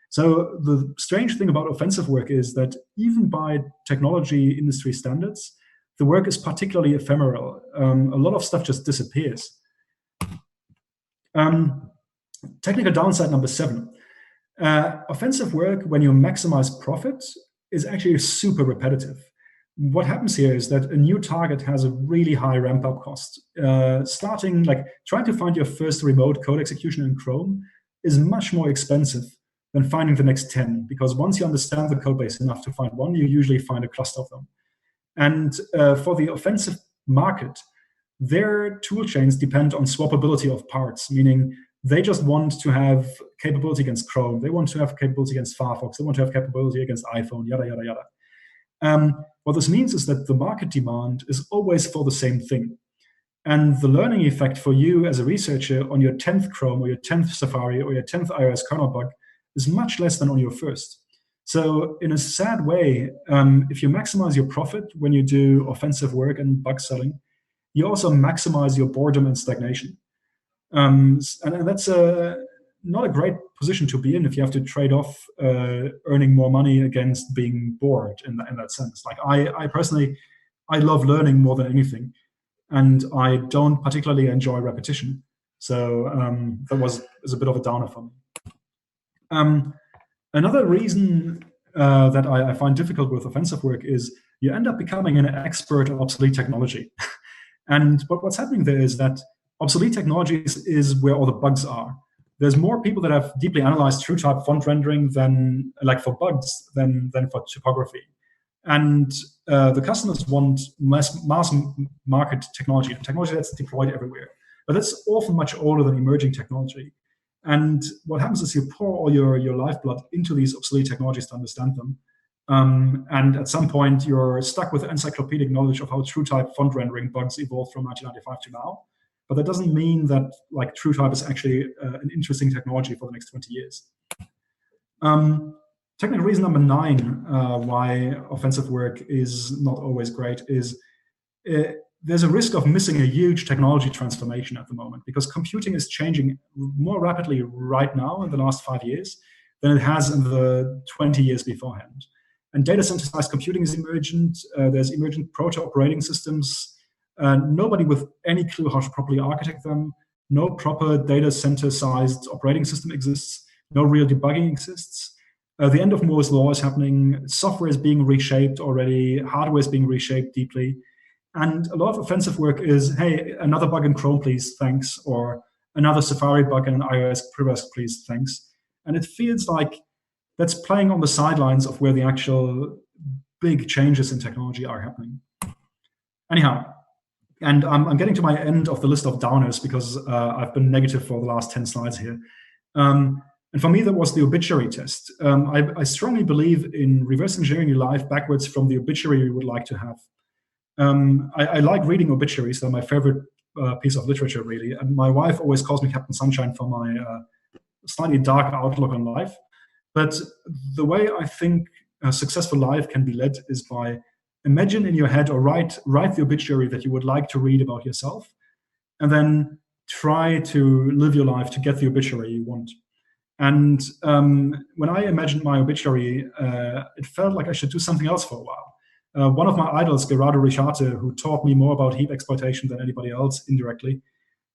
So the strange thing about offensive work is that even by technology industry standards, the work is particularly ephemeral. A lot of stuff just disappears. Technical downside number 7. Offensive work, when you maximize profit, is actually super repetitive. What happens here is that a new target has a really high ramp-up cost. Trying to find your first remote code execution in Chrome is much more expensive than finding the next 10, because once you understand the code base enough to find one, you usually find a cluster of them. And for the offensive market, their tool chains depend on swappability of parts, meaning they just want to have capability against Chrome, they want to have capability against Firefox, they want to have capability against iPhone, yada, yada, yada. What this means is that the market demand is always for the same thing. And the learning effect for you as a researcher on your 10th Chrome or your 10th Safari or your 10th iOS kernel bug is much less than on your first. So in a sad way, if you maximize your profit when you do offensive work and bug selling, you also maximize your boredom and stagnation. And that's not a great position to be in if you have to trade off earning more money against being bored in that sense. I personally, I love learning more than anything, and I don't particularly enjoy repetition. So that is a bit of a downer for me. Another reason that I find difficult with offensive work is you end up becoming an expert on obsolete technology. But what's happening there is that obsolete technologies is where all the bugs are. There's more people that have deeply analyzed true type font rendering than, like, for bugs than for typography. And the customers want mass market technology that's deployed everywhere. But that's often much older than emerging technology. And what happens is you pour all your lifeblood into these obsolete technologies to understand them. And at some point, you're stuck with encyclopedic knowledge of how TrueType font rendering bugs evolved from 1995 to now. But that doesn't mean that, like, TrueType is actually an interesting technology for the next 20 years. Technical reason number 9 why offensive work is not always great is there's a risk of missing a huge technology transformation at the moment, because computing is changing more rapidly right now in the last 5 years than it has in the 20 years beforehand. And data synthesized computing is emergent. There's emergent proto-operating systems. Nobody with any clue how to properly architect them. No proper data center-sized operating system exists. No real debugging exists. The end of Moore's law is happening. Software is being reshaped already. Hardware is being reshaped deeply. And a lot of offensive work is, hey, another bug in Chrome, please, thanks. Or another Safari bug in an iOS previous, please, thanks. And it feels like that's playing on the sidelines of where the actual big changes in technology are happening. Anyhow, and I'm getting to my end of the list of downers because I've been negative for the last 10 slides here. And for me, that was the obituary test. I strongly believe in reverse engineering your life backwards from the obituary you would like to have. I like reading obituaries. They're my favorite piece of literature, really. And my wife always calls me Captain Sunshine for my slightly dark outlook on life. But the way I think a successful life can be led is by imagine in your head or write the obituary that you would like to read about yourself, and then try to live your life to get the obituary you want. And when I imagined my obituary, it felt like I should do something else for a while. One of my idols, Gerardo Richarte, who taught me more about heap exploitation than anybody else indirectly,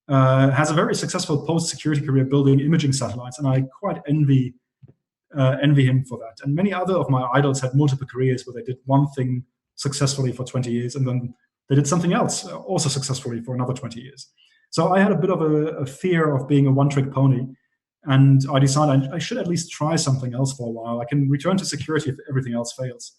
has a very successful post-security career building imaging satellites, and I quite envy him for that. And many other of my idols had multiple careers where they did one thing successfully for 20 years, and then they did something else also successfully for another 20 years. So I had a bit of a fear of being a one-trick pony, and I decided I should at least try something else for a while. I can return to security if everything else fails.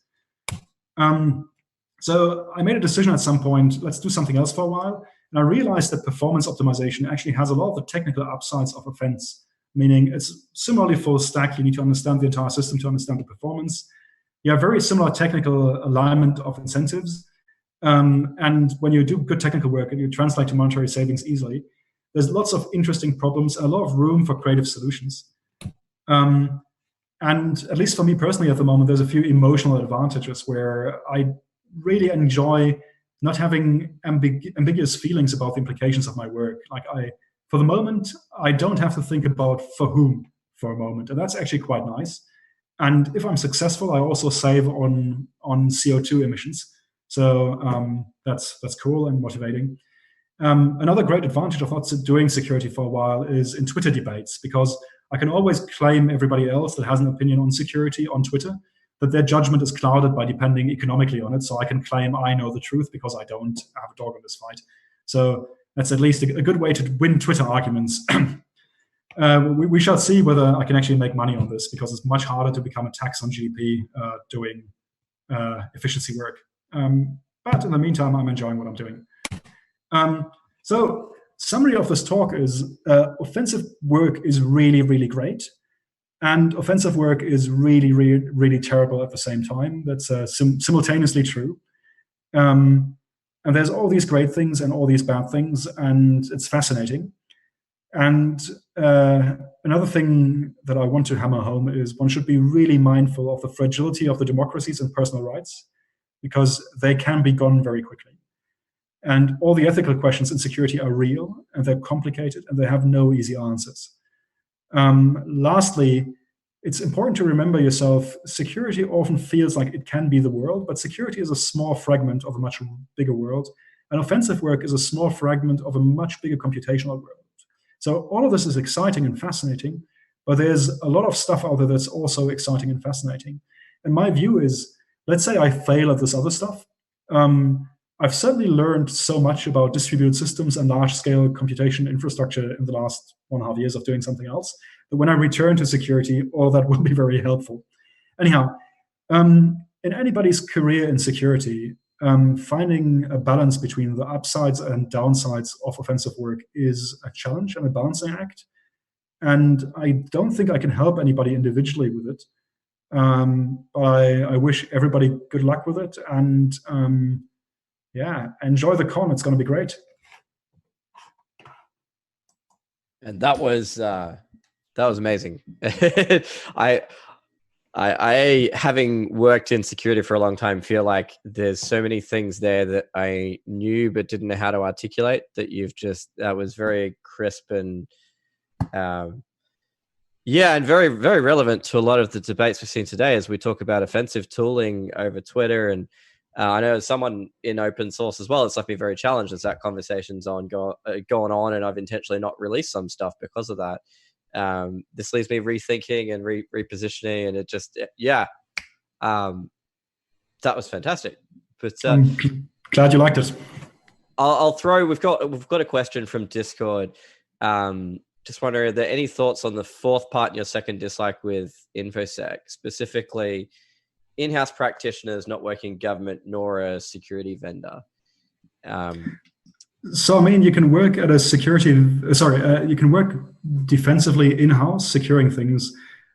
So I made a decision at some point, let's do something else for a while. And I realized that performance optimization actually has a lot of the technical upsides of offense, meaning it's similarly full stack. You need to understand the entire system to understand the performance. You have very similar technical alignment of incentives. And when you do good technical work and you translate to monetary savings easily, there's lots of interesting problems and a lot of room for creative solutions. And at least for me personally at the moment, there's a few emotional advantages where I really enjoy not having ambiguous feelings about the implications of my work. Like for the moment, I don't have to think about for whom for a moment. And that's actually quite nice. And if I'm successful, I also save on CO2 emissions. So that's cool and motivating. Another great advantage of not doing security for a while is in Twitter debates, because I can always claim everybody else that has an opinion on security on Twitter that their judgment is clouded by depending economically on it. So I can claim I know the truth because I don't have a dog in this fight. So that's at least a good way to win Twitter arguments. We shall see whether I can actually make money on this, because it's much harder to become a tax on GDP doing efficiency work. But in the meantime, I'm enjoying what I'm doing. So summary of this talk is offensive work is really, really great. And offensive work is really, really, really terrible at the same time. That's simultaneously true. And there's all these great things and all these bad things, and it's fascinating. And another thing that I want to hammer home is one should be really mindful of the fragility of the democracies and personal rights, because they can be gone very quickly. And all the ethical questions in security are real, and they're complicated, and they have no easy answers. Lastly, it's important to remember yourself, security often feels like it can be the world, but security is a small fragment of a much bigger world, and offensive work is a small fragment of a much bigger computational world. So all of this is exciting and fascinating, but there's a lot of stuff out there that's also exciting and fascinating. And my view is, let's say I fail at this other stuff. I've certainly learned so much about distributed systems and large-scale computation infrastructure in the last 1.5 years of doing something else, that when I return to security, all that will be very helpful. Anyhow, in anybody's career in security, finding a balance between the upsides and downsides of offensive work is a challenge and a balancing act. And I don't think I can help anybody individually with it. I wish everybody good luck with it, and yeah, enjoy the con. It's going to be great. And that was amazing. I having worked in security for a long time, feel like there's so many things there that I knew but didn't know how to articulate, that was very crisp and yeah, and very, very relevant to a lot of the debates we've seen today as we talk about offensive tooling over Twitter. And I know as someone in open source as well, it's left me very challenged as that conversation's going on, and I've intentionally not released some stuff because of that. This leaves me rethinking and repositioning, and it just, that was fantastic. But I'm glad you liked it. I'll throw. We've got a question from Discord. Just wondering, are there any thoughts on the fourth part in your second dislike with InfoSec, specifically in-house practitioners not working government nor a security vendor? So, I mean, you can work at a you can work defensively in-house, securing things,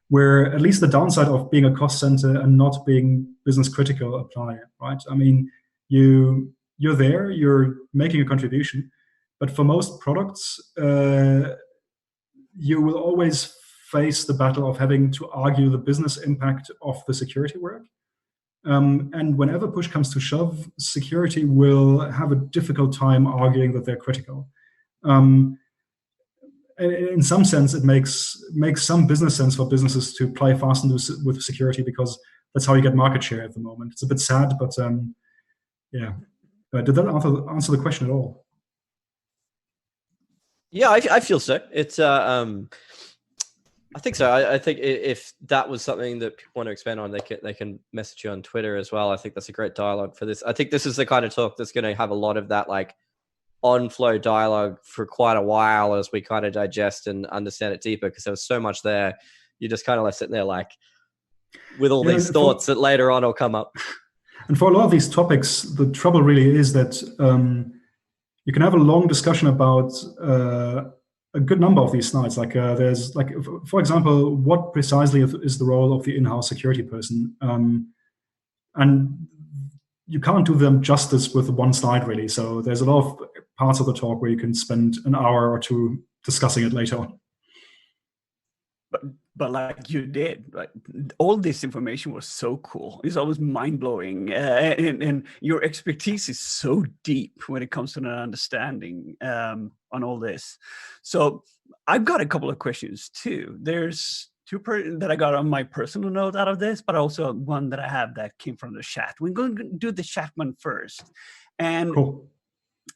where at least the downside of being a cost center and not being business critical apply, right? I mean, you're there, you're making a contribution, but for most products, you will always face the battle of having to argue the business impact of the security work. And whenever push comes to shove, security will have a difficult time arguing that they're critical. In some sense, it makes some business sense for businesses to play fast and loose with security, because that's how you get market share at the moment. It's a bit sad, but yeah. Did that answer the question at all? Yeah, I feel so. It's I think so. I think if that was something that people want to expand on, they can message you on Twitter as well. I think that's a great dialogue for this. I think this is the kind of talk that's going to have a lot of that like on-flow dialogue for quite a while as we kind of digest and understand it deeper, because there was so much there. You just kind of sitting there like with all these thoughts that later on will come up. And for a lot of these topics, the trouble really is that you can have a long discussion about a good number of these slides. Like there's like, for example, what precisely is the role of the in-house security person? And you can't do them justice with one slide, really. So there's a lot of parts of the talk where you can spend an hour or two discussing it later on. But like you did, like all this information was so cool. It's always mind-blowing. And your expertise is so deep when it comes to an understanding on all this. So I've got a couple of questions too. There's two that I got on my personal note out of this, but also one that I have that came from the chat. We're going to do the chat one first. And cool.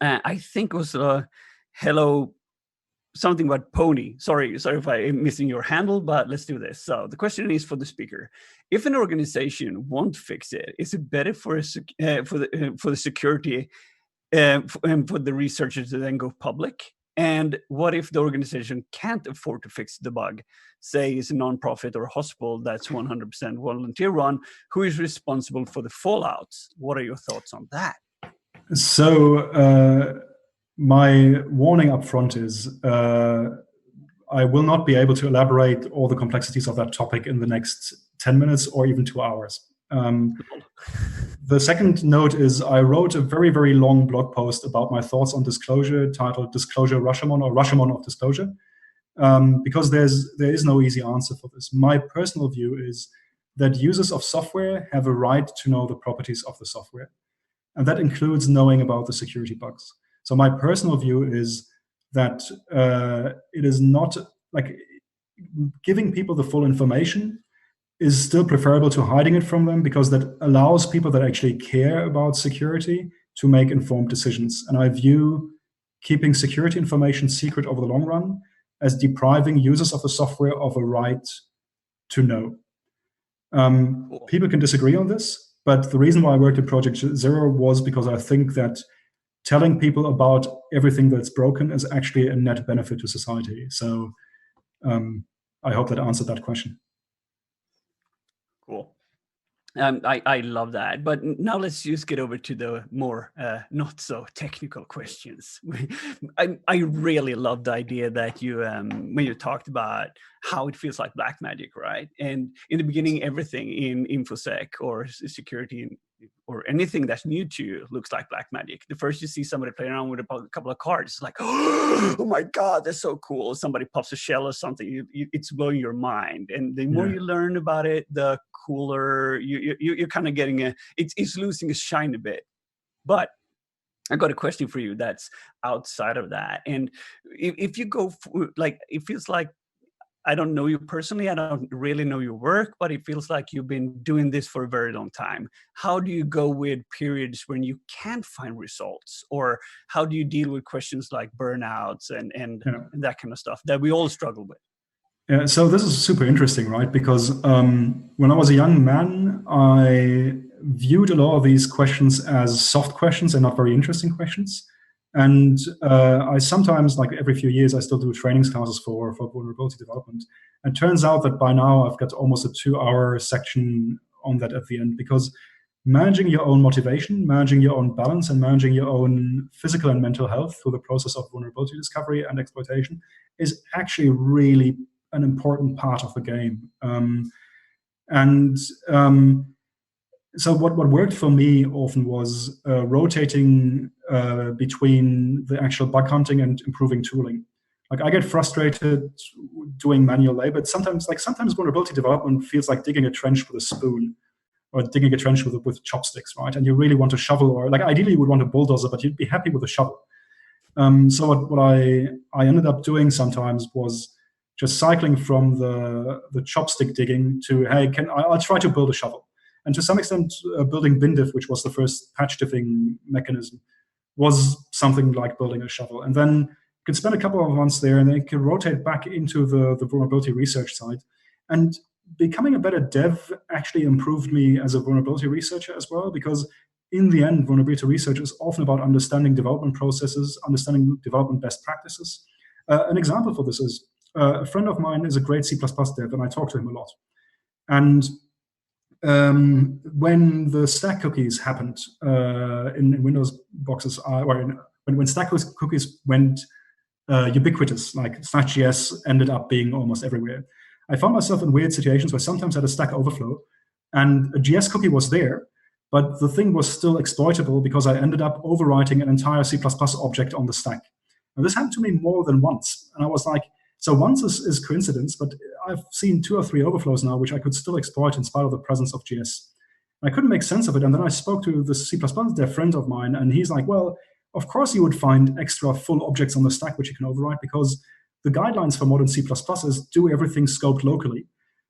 I think it was hello, something about pony. Sorry if I'm missing your handle, but let's do this. So the question is for the speaker: if an organization won't fix it, is it better for the security and for the researchers to then go public? And what if the organization can't afford to fix the bug? Say it's a nonprofit or a hospital that's 100% volunteer run. Who is responsible for the fallouts? What are your thoughts on that? So my warning up front is I will not be able to elaborate all the complexities of that topic in the next 10 minutes or even 2 hours. The second note is I wrote a very, very long blog post about my thoughts on disclosure titled Disclosure Rashomon, or Rashomon of Disclosure, because there is no easy answer for this. My personal view is that users of software have a right to know the properties of the software, and that includes knowing about the security bugs. So my personal view is that it is not like giving people the full information is still preferable to hiding it from them, because that allows people that actually care about security to make informed decisions. And I view keeping security information secret over the long run as depriving users of the software of a right to know. People can disagree on this, but the reason why I worked at Project Zero was because I think that telling people about everything that's broken is actually a net benefit to society. So I hope that answered that question. Cool. I love that. But now let's just get over to the more not so technical questions. I really love the idea that you, when you talked about how it feels like black magic, right? And in the beginning, everything in InfoSec or security or anything that's new to you looks like black magic. The first you see somebody playing around with a couple of cards, it's like, oh my God, that's so cool. Somebody pops a shell or something, it's blowing your mind. And the more you learn about it, the cooler you're kind of getting it's losing its shine a bit. But I got a question for you that's outside of that. And if you go like, it feels like, I don't know you personally, I don't really know your work, but it feels like you've been doing this for a very long time. How do you go with periods when you can't find results? Or how do you deal with questions like burnouts and that kind of stuff that we all struggle with? Yeah, so this is super interesting, right? Because when I was a young man, I viewed a lot of these questions as soft questions and not very interesting questions. And I sometimes, like every few years, I still do trainings classes for vulnerability development. And it turns out that by now I've got almost a 2-hour section on that at the end, because managing your own motivation, managing your own balance, and managing your own physical and mental health through the process of vulnerability discovery and exploitation is actually really an important part of the game. So what worked for me often was rotating between the actual bug hunting and improving tooling. Like, I get frustrated doing manual labor. Sometimes vulnerability development feels like digging a trench with a spoon, or digging a trench with chopsticks, right? And you really want a shovel, or like ideally you would want a bulldozer, but you'd be happy with a shovel. So what I ended up doing sometimes was just cycling from the chopstick digging to, hey, I'll try to build a shovel. And to some extent, building bindiff, which was the first patch diffing mechanism, was something like building a shovel. And then you could spend a couple of months there, and then you could rotate back into the vulnerability research side. And becoming a better dev actually improved me as a vulnerability researcher as well, because in the end, vulnerability research is often about understanding development processes, understanding development best practices. An example for this is a friend of mine is a great C++ dev, and I talk to him a lot. And when the stack cookies happened in Windows boxes, when stack cookies went ubiquitous, like /JS ended up being almost everywhere, I found myself in weird situations where sometimes I had a stack overflow and a JS cookie was there, but the thing was still exploitable because I ended up overwriting an entire C++ object on the stack. Now, this happened to me more than once, and I was like, so once is coincidence, but I've seen 2 or 3 overflows now which I could still exploit in spite of the presence of JS. I couldn't make sense of it, and then I spoke to the C++ dev friend of mine, and he's like, well, of course you would find extra full objects on the stack which you can overwrite, because the guidelines for modern C++ is do everything scoped locally,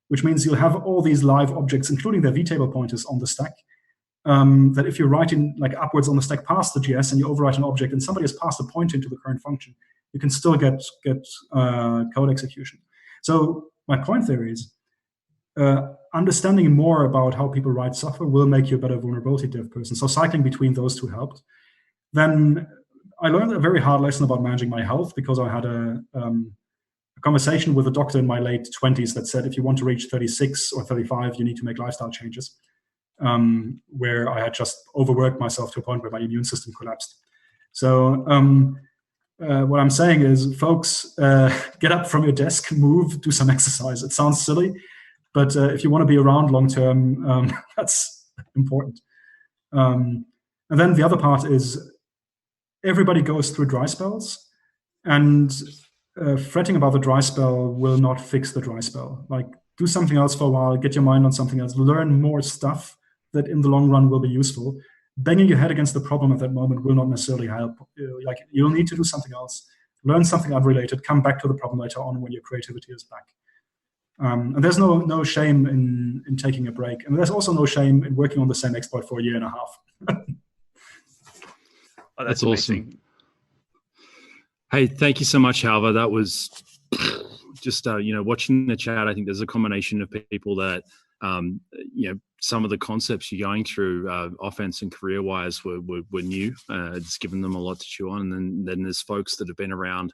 which means you'll have all these live objects, including their vtable pointers on the stack, that if you're writing like upwards on the stack past the JS and you overwrite an object and somebody has passed a pointer into the current function, you can still get code execution. So my point there is understanding more about how people write software will make you a better vulnerability dev person. So cycling between those two helped. Then I learned a very hard lesson about managing my health, because I had a conversation with a doctor in my late 20s that said, if you want to reach 36 or 35, you need to make lifestyle changes, where I had just overworked myself to a point where my immune system collapsed. So what I'm saying is, folks, get up from your desk, move, do some exercise. It sounds silly, but if you want to be around long term, that's important. And then the other part is, everybody goes through dry spells, and fretting about the dry spell will not fix the dry spell. Like, do something else for a while, get your mind on something else, learn more stuff that in the long run will be useful. Banging your head against the problem at that moment will not necessarily help. Like, you'll need to do something else, learn something unrelated, come back to the problem later on when your creativity is back. And there's no shame in taking a break. And there's also no shame in working on the same exploit for a year and a half. Oh, that's awesome. Hey, thank you so much, Halvar. That was just, watching the chat. I think there's a combination of people that some of the concepts you're going through, offense and career wise, were new. It's given them a lot to chew on. And then there's folks that have been around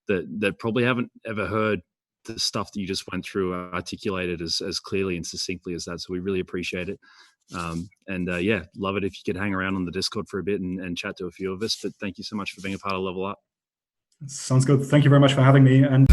that probably haven't ever heard the stuff that you just went through articulated as clearly and succinctly as that. So we really appreciate it. Love it if you could hang around on the Discord for a bit and chat to a few of us. But thank you so much for being a part of Level Up. Sounds good. Thank you very much for having me. And